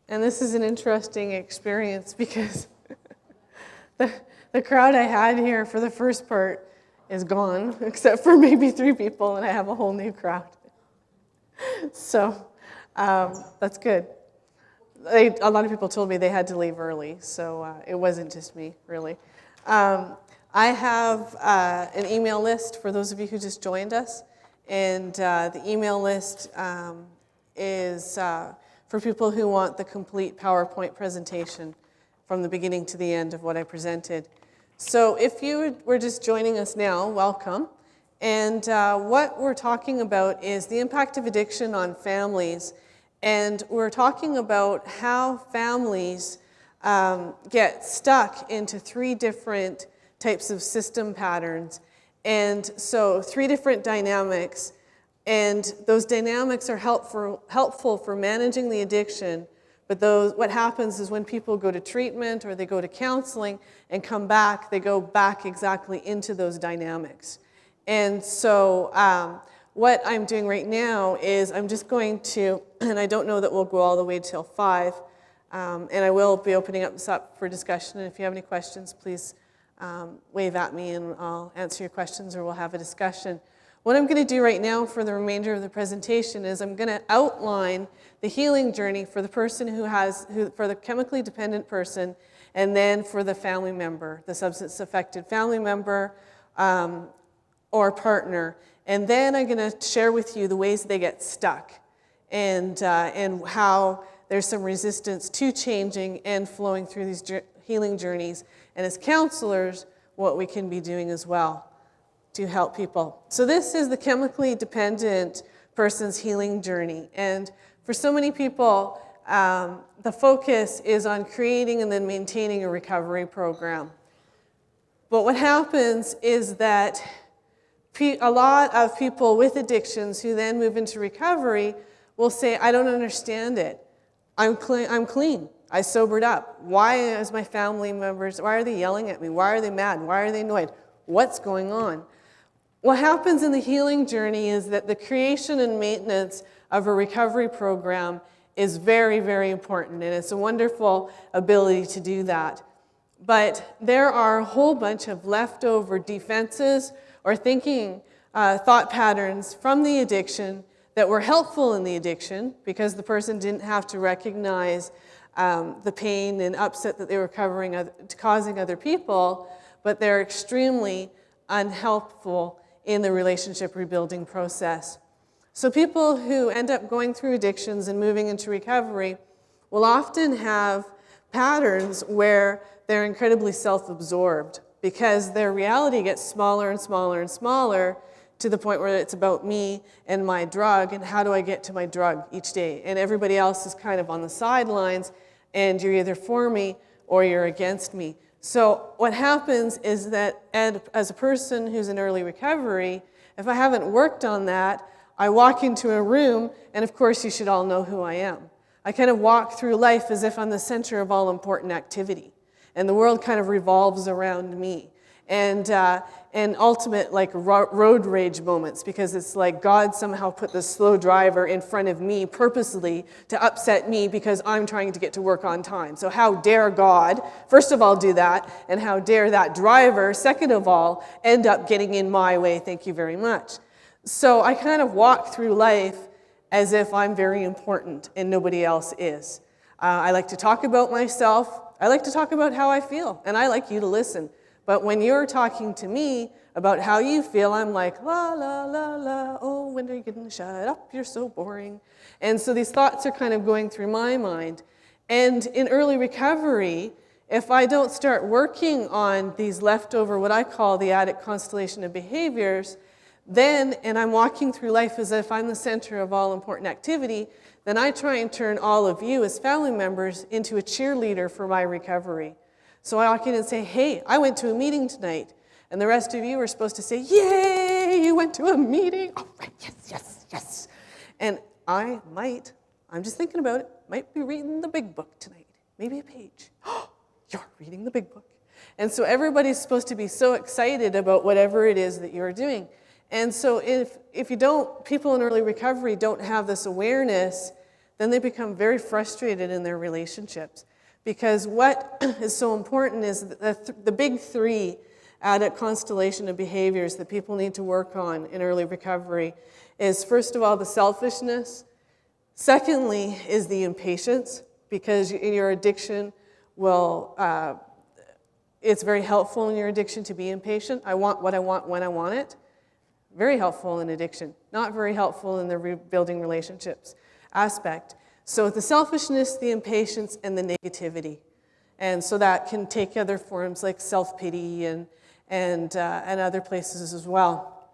And this is an interesting experience because the crowd I had here for the first part is gone, except for maybe 3 people, and I have a whole new crowd. So that's good. A lot of people told me they had to leave early, so it wasn't just me, really. I have an email list for those of you who just joined us, and the email list is for people who want the complete PowerPoint presentation from the beginning to the end of what I presented. So if you were just joining us now, welcome. And what we're talking about is the impact of addiction on families. And we're talking about how families get stuck into 3 different types of system patterns. And so 3 different dynamics. And those dynamics are helpful for managing the addiction. But what happens is when people go to treatment or they go to counseling and come back, they go back exactly into those dynamics. And so what I'm doing right now is I'm just going to, and I don't know that we'll go all the way till 5, and I will be opening up this up for discussion. And if you have any questions, please wave at me and I'll answer your questions or we'll have a discussion. What I'm going to do right now for the remainder of the presentation is I'm going to outline the healing journey for the person for the chemically dependent person, and then for the family member, the substance-affected family member or partner. And then I'm going to share with you the ways they get stuck and how there's some resistance to changing and flowing through these healing journeys. And as counselors, what we can be doing as well to help people. So this is the chemically dependent person's healing journey. And for so many people, the focus is on creating and then maintaining a recovery program. But what happens is that a lot of people with addictions who then move into recovery will say, I don't understand it. I'm clean. I sobered up. Why is my family members, why are they yelling at me? Why are they mad? Why are they annoyed? What's going on? What happens in the healing journey is that the creation and maintenance of a recovery program is very, very important, and it's a wonderful ability to do that. But there are a whole bunch of leftover defenses or thinking thought patterns from the addiction that were helpful in the addiction because the person didn't have to recognize the pain and upset that they were causing other people, but they're extremely unhelpful in the relationship rebuilding process. So people who end up going through addictions and moving into recovery will often have patterns where they're incredibly self-absorbed because their reality gets smaller and smaller and smaller to the point where it's about me and my drug and how do I get to my drug each day. And everybody else is kind of on the sidelines and you're either for me or you're against me. So what happens is that as a person who's in early recovery, if I haven't worked on that, I walk into a room, and of course you should all know who I am. I kind of walk through life as if I'm the center of all important activity, and the world kind of revolves around me. And ultimate like road rage moments, because it's like God somehow put the slow driver in front of me purposely to upset me because I'm trying to get to work on time. So how dare God, first of all, do that, and how dare that driver, second of all, end up getting in my way, thank you very much. So I kind of walk through life as if I'm very important and nobody else is. I like to talk about myself. I like to talk about how I feel, and I like you to listen. But when you're talking to me about how you feel, I'm like, la, la, la, la, oh, when are you going to shut up? You're so boring. And so these thoughts are kind of going through my mind. And in early recovery, if I don't start working on these leftover, what I call the addict constellation of behaviors, then, and I'm walking through life as if I'm the center of all important activity, then I try and turn all of you as family members into a cheerleader for my recovery. So I walk in and say, hey, I went to a meeting tonight. And the rest of you are supposed to say, yay, you went to a meeting. All right, yes, yes, yes. And I might, I'm just thinking about it, might be reading the big book tonight. Maybe a page. Oh, you're reading the big book. And so everybody's supposed to be so excited about whatever it is that you're doing. And so if you don't, people in early recovery don't have this awareness then they become very frustrated in their relationships. Because what is so important is the big three at a constellation of behaviors that people need to work on in early recovery is, first of all, the selfishness. Secondly is the impatience, because in your addiction will, it's very helpful in your addiction to be impatient. I want what I want when I want it. Very helpful in addiction, not very helpful in the rebuilding relationships aspect. So the selfishness, the impatience, and the negativity. And so that can take other forms like self-pity and other places as well.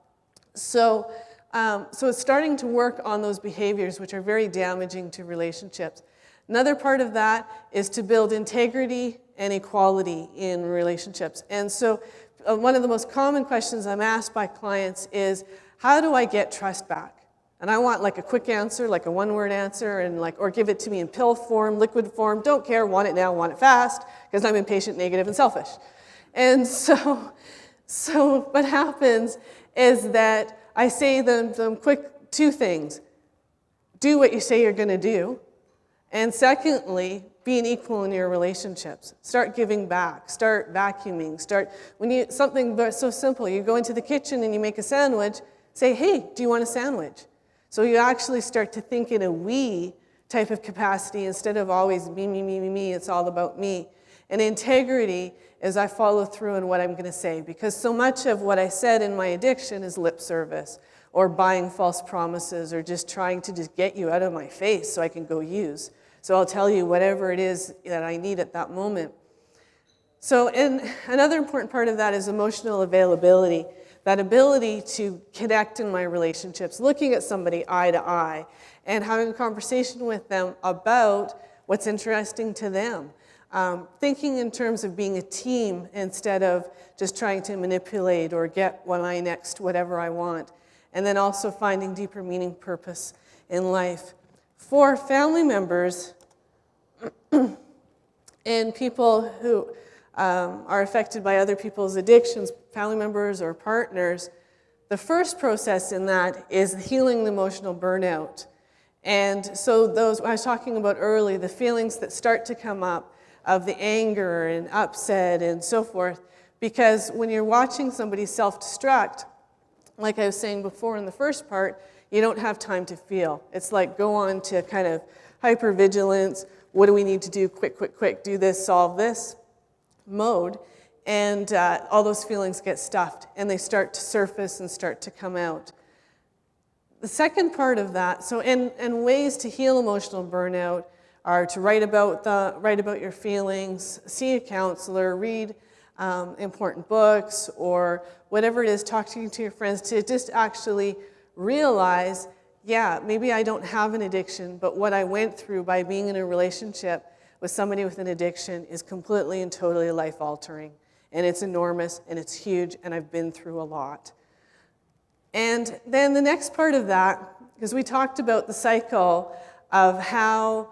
So it's starting to work on those behaviors which are very damaging to relationships. Another part of that is to build integrity and equality in relationships. And so one of the most common questions I'm asked by clients is, how do I get trust back? And I want like a quick answer, like a one-word answer, and or give it to me in pill form, liquid form, don't care, want it now, want it fast, because I'm impatient, negative, and selfish. And so what happens is that I say them quick two things. Do what you say you're going to do. And secondly, being equal in your relationships. Start giving back. Start vacuuming. Something so simple. You go into the kitchen and you make a sandwich. Say, hey, do you want a sandwich? So you actually start to think in a we type of capacity instead of always me, me, me, me, me. It's all about me. And integrity is I follow through on what I'm going to say, because so much of what I said in my addiction is lip service or buying false promises or just trying to just get you out of my face so I can go use. So I'll tell you whatever it is that I need at that moment. So another important part of that is emotional availability, that ability to connect in my relationships, looking at somebody eye to eye and having a conversation with them about what's interesting to them. Thinking in terms of being a team instead of just trying to manipulate or get whatever I want. And then also finding deeper meaning, purpose in life. For family members and people who are affected by other people's addictions, family members or partners, the first process in that is healing the emotional burnout. And so those I was talking about earlier, the feelings that start to come up of the anger and upset and so forth, because when you're watching somebody self-destruct, like I was saying before in the first part, you don't have time to feel. It's like go on to kind of hypervigilance, what do we need to do, quick, quick, quick, do this, solve this mode, and all those feelings get stuffed and they start to surface and start to come out. The second part of that, and ways to heal emotional burnout are to write about your feelings, see a counselor, read important books, or whatever it is, talking to your friends to just actually realize, yeah, maybe I don't have an addiction, but what I went through by being in a relationship with somebody with an addiction is completely and totally life-altering. And it's enormous, and it's huge, and I've been through a lot. And then the next part of that, because we talked about the cycle of how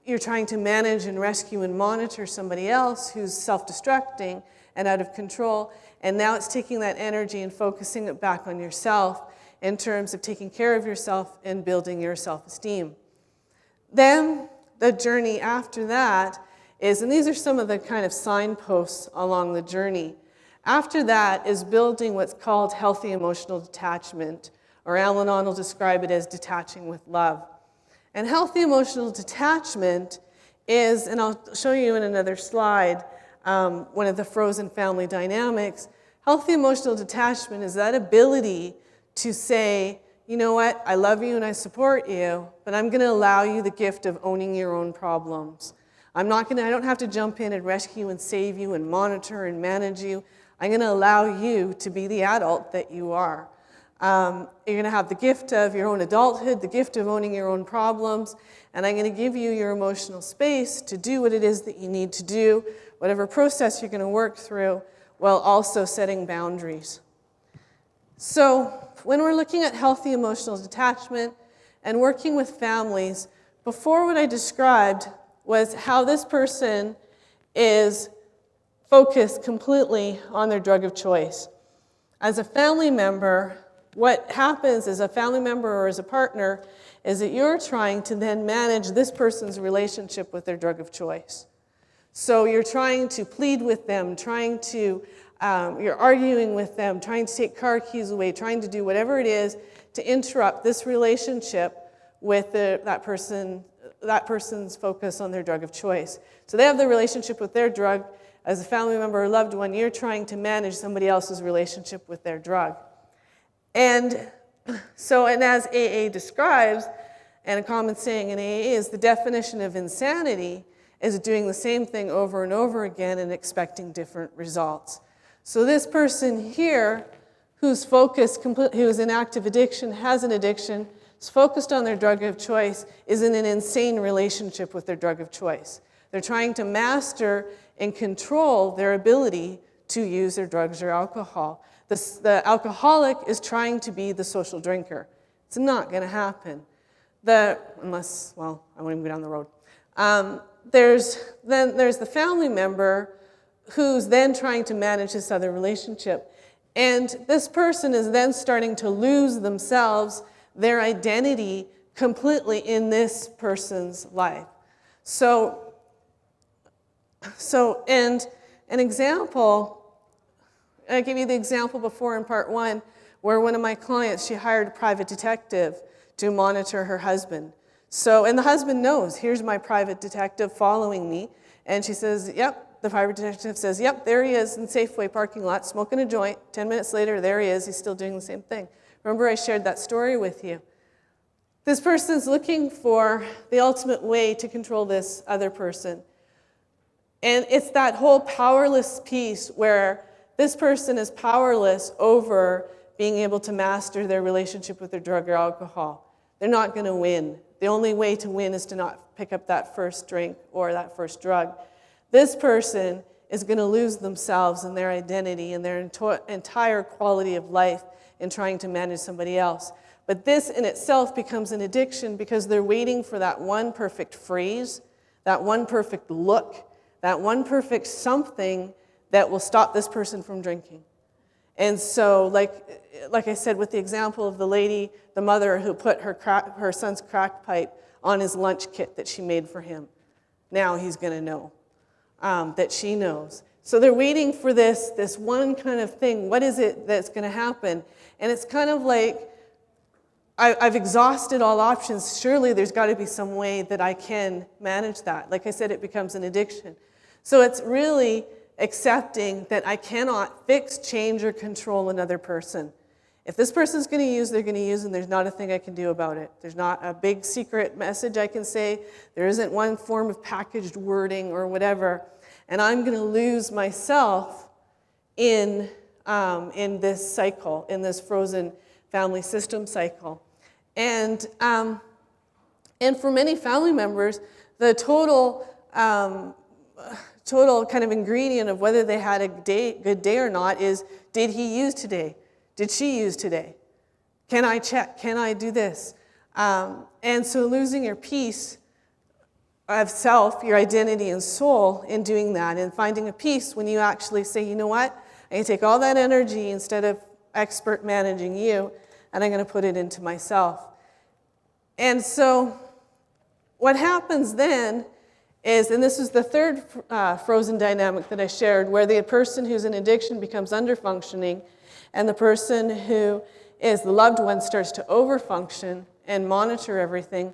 you're trying to manage and rescue and monitor somebody else who's self-destructing and out of control, and now it's taking that energy and focusing it back on yourself in terms of taking care of yourself and building your self-esteem. Then the journey after that is, and these are some of the kind of signposts along the journey, after that is building what's called healthy emotional detachment, or Al-Anon will describe it as detaching with love. And healthy emotional detachment is, and I'll show you in another slide, one of the frozen family dynamics. Healthy emotional detachment is that ability to say, you know what, I love you and I support you, but I'm going to allow you the gift of owning your own problems. I don't have to jump in and rescue and save you and monitor and manage you. I'm going to allow you to be the adult that you are. You're going to have the gift of your own adulthood, the gift of owning your own problems, and I'm going to give you your emotional space to do what it is that you need to do, whatever process you're going to work through, while also setting boundaries. So when we're looking at healthy emotional detachment and working with families, before what I described was how this person is focused completely on their drug of choice. As a family member, what happens as a family member or as a partner is that you're trying to then manage this person's relationship with their drug of choice. So you're trying to plead with them, you're arguing with them, trying to take car keys away, trying to do whatever it is to interrupt this relationship with that person's focus on their drug of choice. So they have the relationship with their drug. As a family member or loved one, you're trying to manage somebody else's relationship with their drug. And as AA describes, and a common saying in AA is, the definition of insanity is doing the same thing over and over again and expecting different results. So this person here, who's in active addiction, has an addiction, is focused on their drug of choice, is in an insane relationship with their drug of choice. They're trying to master and control their ability to use their drugs or alcohol. The alcoholic is trying to be the social drinker. It's not going to happen. I won't even go down the road. There's the family member who's then trying to manage this other relationship. And this person is then starting to lose themselves, their identity, completely in this person's life. And an example, I gave you the example before in part 1, where one of my clients, she hired a private detective to monitor her husband. And the husband knows, here's my private detective following me. And she says, yep, the private detective says, yep, there he is in Safeway parking lot, smoking a joint. 10 minutes later, there he is, he's still doing the same thing. Remember I shared that story with you. This person's looking for the ultimate way to control this other person. And it's that whole powerless piece where this person is powerless over being able to master their relationship with their drug or alcohol. They're not going to win. The only way to win is to not pick up that first drink or that first drug. This person is going to lose themselves and their identity and their entire quality of life in trying to manage somebody else. But this in itself becomes an addiction because they're waiting for that one perfect phrase, that one perfect look, that one perfect something that will stop this person from drinking. And so, like I said, with the example of the lady, the mother who put her son's crack pipe on his lunch kit that she made for him. Now he's going to know that she knows. So they're waiting for this one kind of thing. What is it that's going to happen? And it's kind of like, I've exhausted all options. Surely there's got to be some way that I can manage that. Like I said, it becomes an addiction. So it's really accepting that I cannot fix, change, or control another person. If this person's going to use, they're going to use, and there's not a thing I can do about it. There's not a big secret message I can say. There isn't one form of packaged wording or whatever. And I'm going to lose myself in this cycle, in this frozen family system cycle. And for many family members, the total kind of ingredient of whether they had a good day or not is, did he use today? Did she use today? Can I check? Can I do this? And so losing your peace of self, your identity and soul in doing that, and finding a peace when you actually say, you know what? I'm going to take all that energy instead of expert managing you, and I'm going to put it into myself. And so what happens then is, and this is the third frozen dynamic that I shared, where the person who's in addiction becomes underfunctioning, and the person who is the loved one starts to overfunction and monitor everything,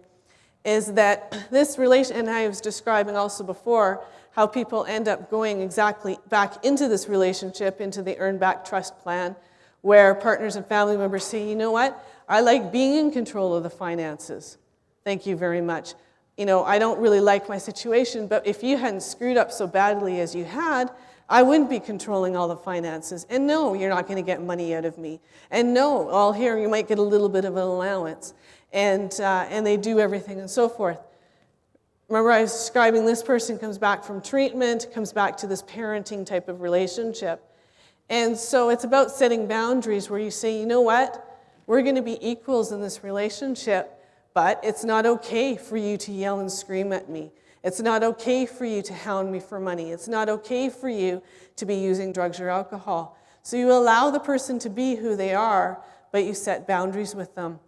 is that this relation, and I was describing also before how people end up going exactly back into this relationship, into the earn back trust plan, where partners and family members say, you know what, I like being in control of the finances. Thank you very much. You know, I don't really like my situation, but if you hadn't screwed up so badly as you had, I wouldn't be controlling all the finances. And no, you're not going to get money out of me. And no, all here, you might get a little bit of an allowance. And they do everything and so forth. Remember, I was describing this person comes back from treatment, comes back to this parenting type of relationship. And so it's about setting boundaries where you say, you know what? We're going to be equals in this relationship, but it's not okay for you to yell and scream at me. It's not okay for you to hound me for money. It's not okay for you to be using drugs or alcohol. So you allow the person to be who they are, but you set boundaries with them.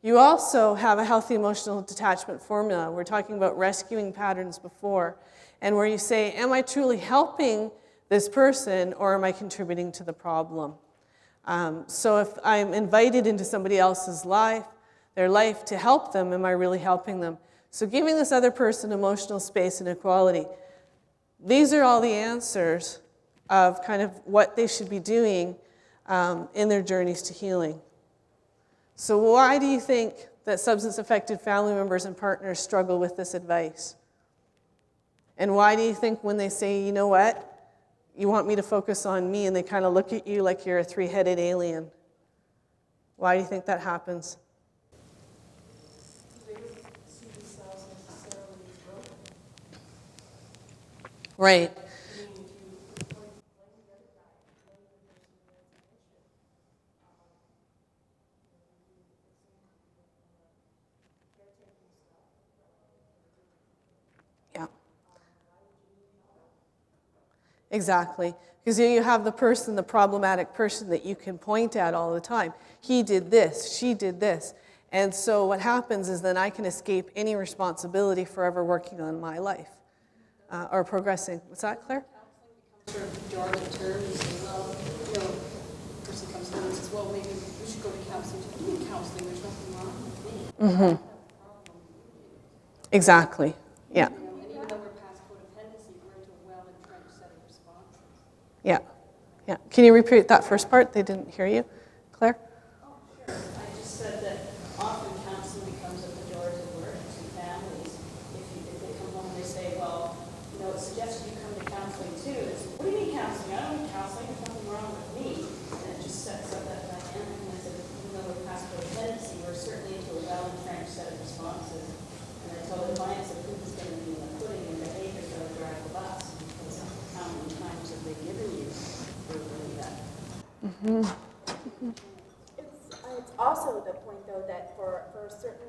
You also have a healthy emotional detachment formula. We're talking about rescuing patterns before, and where you say, am I truly helping this person, or am I contributing to the problem? So if I'm invited into somebody else's life, their life, to help them, am I really helping them? So giving this other person emotional space and equality. These are all the answers of kind of what they should be doing in their journeys to healing. So why do you think that substance-affected family members and partners struggle with this advice? And why do you think when they say, you know what, you want me to focus on me, and they kind of look at you like you're a three-headed alien? Why do you think that happens? They don't see themselves necessarily as broken. Right. I mean, if you blame the other guy, blame the person who has addiction, caretaking stuff. Yeah. Exactly. Because here you have the person, the problematic person that you can point at all the time. He did this, she did this. And so what happens is then I can escape any responsibility for ever working on my life or progressing. Was that clear? Sort of jargon term, you say, well, you know, a person comes home and says, well, maybe we should go to counseling. What do you mean counseling? There's nothing wrong with me. I have a problem. Exactly. Yeah. You know, and even though we're past codependency, we're into a well-entrenched set of responses. Yeah. Yeah. Can you repeat that first part? They didn't hear you. Claire? Oh, sure. I just said that often counseling becomes a pejorative word to families. If they come home and they say, well, you know, it's suggested you come to counseling too. It's, what do you mean counseling? I don't need counseling. There's nothing wrong with me. And it just sets up that dynamic. And I said, even though we're past codependency, we're certainly into a well-entrenched set of responses. And I told the clients that proof is going to be in the pudding, and behavior is going to drive the bus. Because how many times have they given you verbally that? It's also the point, though, that for certain